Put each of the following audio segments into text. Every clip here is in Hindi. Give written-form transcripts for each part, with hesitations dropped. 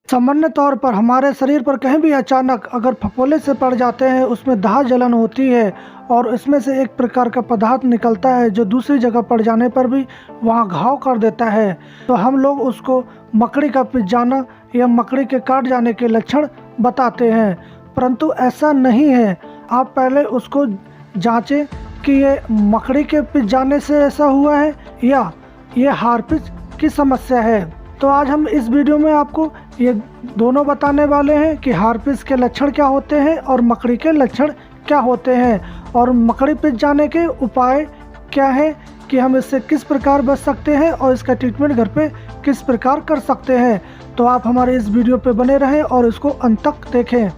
सामान्य तौर पर हमारे शरीर पर कहीं भी अचानक अगर फफोले से पड़ जाते हैं, उसमें दाह जलन होती है और इसमें से एक प्रकार का पदार्थ निकलता है जो दूसरी जगह पड़ जाने पर भी वहाँ घाव कर देता है। तो हम लोग उसको मकड़ी का पिस जाना या मकड़ी के काट जाने के लक्षण बताते हैं, परंतु ऐसा नहीं है। आप पहले उसको जांचें कि ये मकड़ी के पिस जाने से ऐसा हुआ है या ये हार्पिस की समस्या है। तो आज हम इस वीडियो में आपको ये दोनों बताने वाले हैं कि हार्पिस के लक्षण क्या होते हैं और मकड़ी के लक्षण क्या होते हैं, और मकड़ी पिस जाने के उपाय क्या है कि हम इससे किस प्रकार बच सकते हैं और इसका ट्रीटमेंट घर पे किस प्रकार कर सकते हैं। तो आप हमारे इस वीडियो पे बने रहें और इसको अंत तक देखें।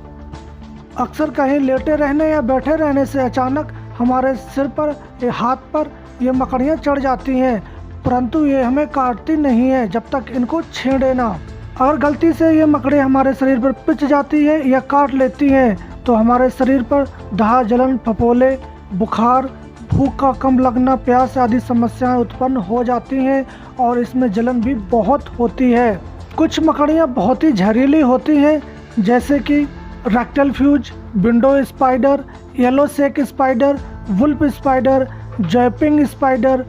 अक्सर कहीं लेटे रहने या बैठे रहने से अचानक हमारे सिर पर या हाथ पर ये मकड़ियाँ चढ़ जाती हैं, परंतु ये हमें काटती नहीं है जब तक इनको छेड़े ना। अगर गलती से ये मकड़ी हमारे शरीर पर पिच जाती है या काट लेती हैं तो हमारे शरीर पर दाह, जलन, फफोले, बुखार, भूख का कम लगना, प्यास आदि समस्याएं उत्पन्न हो जाती हैं और इसमें जलन भी बहुत होती है। कुछ मकड़ियाँ बहुत ही जहरीली होती हैं, जैसे कि रेक्टल फ्यूज, widow spider, yellow sac spider, wolf spider, jumping spider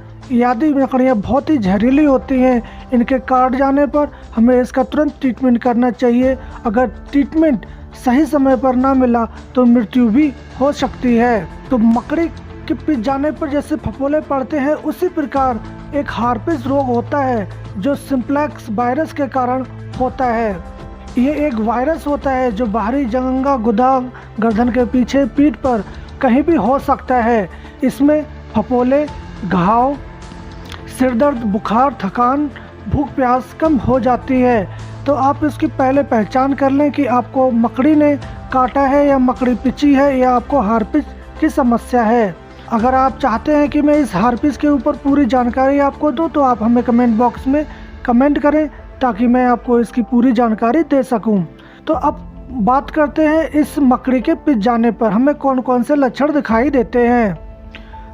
आदि मकड़ियाँ बहुत ही जहरीली होती हैं। इनके काट जाने पर हमें इसका तुरंत ट्रीटमेंट करना चाहिए। अगर ट्रीटमेंट सही समय पर ना मिला तो मृत्यु भी हो सकती है। तो मकड़ी के पिस जाने पर जैसे फफोले पड़ते हैं, उसी प्रकार एक हार्पिस रोग होता है जो सिंप्लेक्स वायरस के कारण होता है। ये एक वायरस होता है जो बाहरी जंघा, गुदा, गर्दन के पीछे, पीठ पर कहीं भी हो सकता है। इसमें फफोले, घाव, सिरदर्द, बुखार, थकान, भूख प्यास कम हो जाती है। तो आप इसकी पहले पहचान कर लें कि आपको मकड़ी ने काटा है या मकड़ी पिची है या आपको हार्पिस की समस्या है। अगर आप चाहते हैं कि मैं इस हार्पिस के ऊपर पूरी जानकारी आपको दूं तो आप हमें कमेंट बॉक्स में कमेंट करें ताकि मैं आपको इसकी पूरी जानकारी दे सकूं। तो अब बात करते हैं इस मकड़ी के पिच जाने पर हमें कौन कौन से लक्षण दिखाई देते हैं।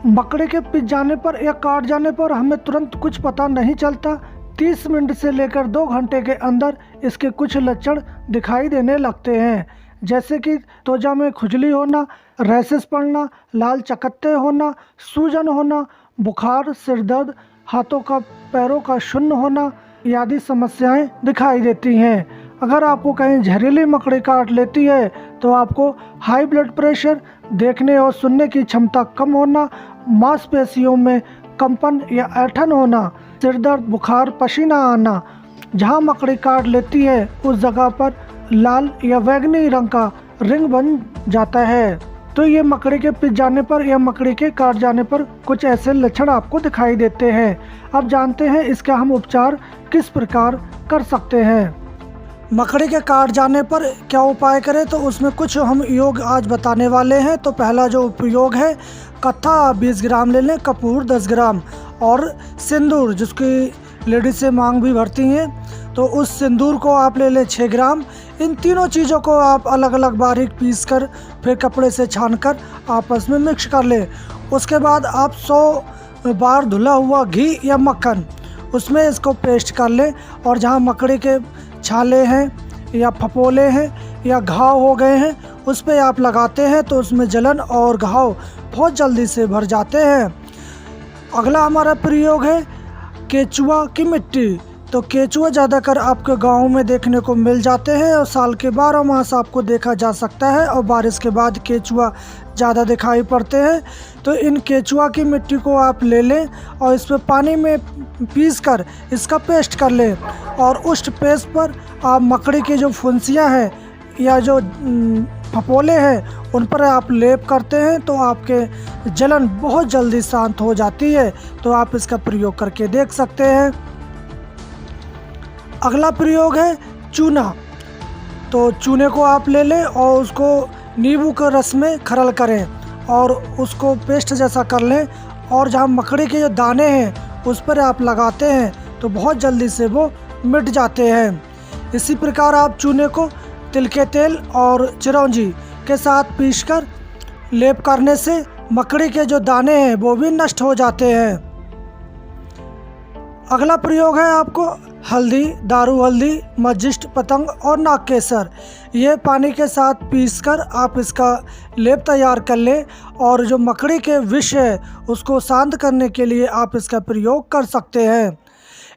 मकड़ी के पिच जाने पर या काट जाने पर हमें तुरंत कुछ पता नहीं चलता। 30 मिनट से लेकर 2 घंटे के अंदर इसके कुछ लक्षण दिखाई देने लगते हैं, जैसे कि त्वचा में खुजली होना, रैशेस पड़ना, लाल चकत्ते होना, सूजन होना, बुखार, सिरदर्द, हाथों का पैरों का शून्य होना आदि समस्याएं दिखाई देती हैं। अगर आपको कहीं जहरीली मकड़ी काट लेती है तो आपको हाई ब्लड प्रेशर, देखने और सुनने की क्षमता कम होना, मांसपेशियों में कंपन या ऐंठन होना, सिरदर्द, बुखार, पसीना आना, जहां मकड़ी काट लेती है उस जगह पर लाल या बैंगनी रंग का रिंग बन जाता है। तो ये मकड़ी के पिच जाने पर या मकड़ी के काट जाने पर कुछ ऐसे लक्षण आपको दिखाई देते हैं। अब जानते हैं इसका हम उपचार किस प्रकार कर सकते हैं। मकड़ी के काट जाने पर क्या उपाय करें, तो उसमें कुछ हम योग आज बताने वाले हैं। तो पहला जो उपयोग है, कत्था 20 ग्राम ले लें, कपूर 10 ग्राम और सिंदूर, जिसकी लेडीज से मांग भी भरती हैं, तो उस सिंदूर को आप ले लें 6 ग्राम। इन तीनों चीज़ों को आप अलग अलग बारीक पीस कर फिर कपड़े से छानकर आपस में मिक्स कर लें। उसके बाद आप 100 बार धुला हुआ घी या मक्खन उसमें इसको पेस्ट कर लें, और जहाँ मकड़ी के छाले हैं या फफोले हैं या घाव हो गए हैं उस पर आप लगाते हैं तो उसमें जलन और घाव बहुत जल्दी से भर जाते हैं। अगला हमारा प्रयोग है केचुआ की मिट्टी। तो केचुआ ज़्यादातर आपके गाँव में देखने को मिल जाते हैं और साल के 12 मास आपको देखा जा सकता है, और बारिश के बाद केचुआ ज़्यादा दिखाई पड़ते हैं। तो इन केचुआ की मिट्टी को आप ले लें और इस पर पानी में पीसकर इसका पेस्ट कर लें, और उस पेस्ट पर आप मकड़ी की जो फुंसियाँ हैं या जो फफोले हैं उन पर आप लेप करते हैं तो आपके जलन बहुत जल्दी शांत हो जाती है। तो आप इसका प्रयोग करके देख सकते हैं। अगला प्रयोग है चूना। तो चूने को आप ले लें और उसको नींबू के रस में खरल करें और उसको पेस्ट जैसा कर लें, और जहाँ मकड़ी के जो दाने हैं उस पर आप लगाते हैं तो बहुत जल्दी से वो मिट जाते हैं। इसी प्रकार आप चूने को तिल के तेल और चिरौंजी के साथ पीसकर लेप करने से मकड़ी के जो दाने हैं वो भी नष्ट हो जाते हैं। अगला प्रयोग है आपको हल्दी, दारू हल्दी, मजिस्ट पतंग और नाग केसर, ये पानी के साथ पीसकर आप इसका लेप तैयार कर लें और जो मकड़ी के विष है उसको शांत करने के लिए आप इसका प्रयोग कर सकते हैं।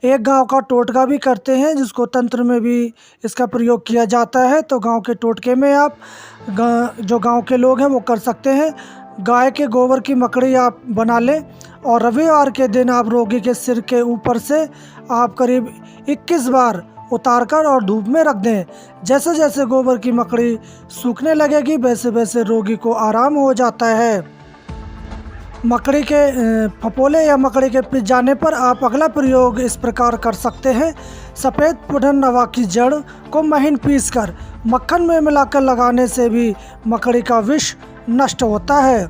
एक गांव का टोटका भी करते हैं जिसको तंत्र में भी इसका प्रयोग किया जाता है, तो गांव के टोटके में आप जो गांव के लोग हैं वो कर सकते हैं। गाय के गोबर की मकड़ी आप बना लें और रविवार के दिन आप रोगी के सिर के ऊपर से आप करीब 21 बार उतारकर और धूप में रख दें। जैसे जैसे गोबर की मकड़ी सूखने लगेगी वैसे वैसे रोगी को आराम हो जाता है। मकड़ी के फपोले या मकड़ी के पिस जाने पर आप अगला प्रयोग इस प्रकार कर सकते हैं। सफ़ेद पुदनवा की जड़ को महीन पीसकर मक्खन में मिलाकर लगाने से भी मकड़ी का विष नष्ट होता है।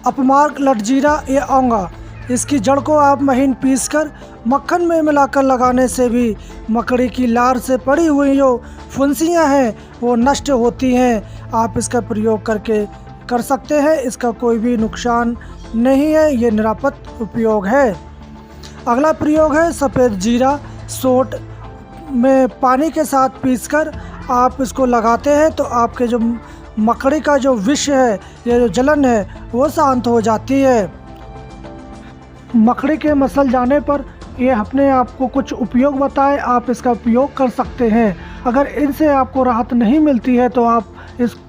अपमार्ग, लटजीरा या औंगा, इसकी जड़ को आप महीन पीसकर मक्खन में मिलाकर लगाने से भी मकड़ी की लार से पड़ी हुई जो फुंसियाँ हैं वो नष्ट होती हैं। आप इसका प्रयोग करके कर सकते हैं, इसका कोई भी नुकसान नहीं है, ये निरापद उपयोग है। अगला प्रयोग है सफ़ेद जीरा, सोंठ में पानी के साथ पीसकर आप इसको लगाते हैं तो आपके जो मकड़ी का जो विष है या जो जलन है वो शांत हो जाती है। मकड़ी के मसल जाने पर ये अपने आप को कुछ उपयोग बताए, आप इसका उपयोग कर सकते हैं। अगर इनसे आपको राहत नहीं मिलती है तो आप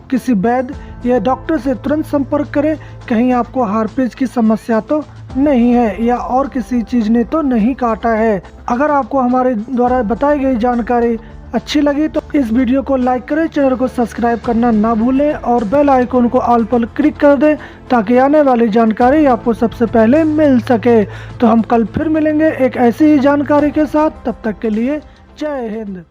किसी वैद्य या डॉक्टर से तुरंत संपर्क करें। कहीं आपको हार्पिज की समस्या तो नहीं है या और किसी चीज़ ने तो नहीं काटा है। अगर आपको हमारे द्वारा बताई गई जानकारी अच्छी लगी तो इस वीडियो को लाइक करें, चैनल को सब्सक्राइब करना ना भूलें और बेल आइकन को ऑल पर क्लिक कर दें ताकि आने वाली जानकारी आपको सबसे पहले मिल सके। तो हम कल फिर मिलेंगे एक ऐसी ही जानकारी के साथ, तब तक के लिए जय हिंद।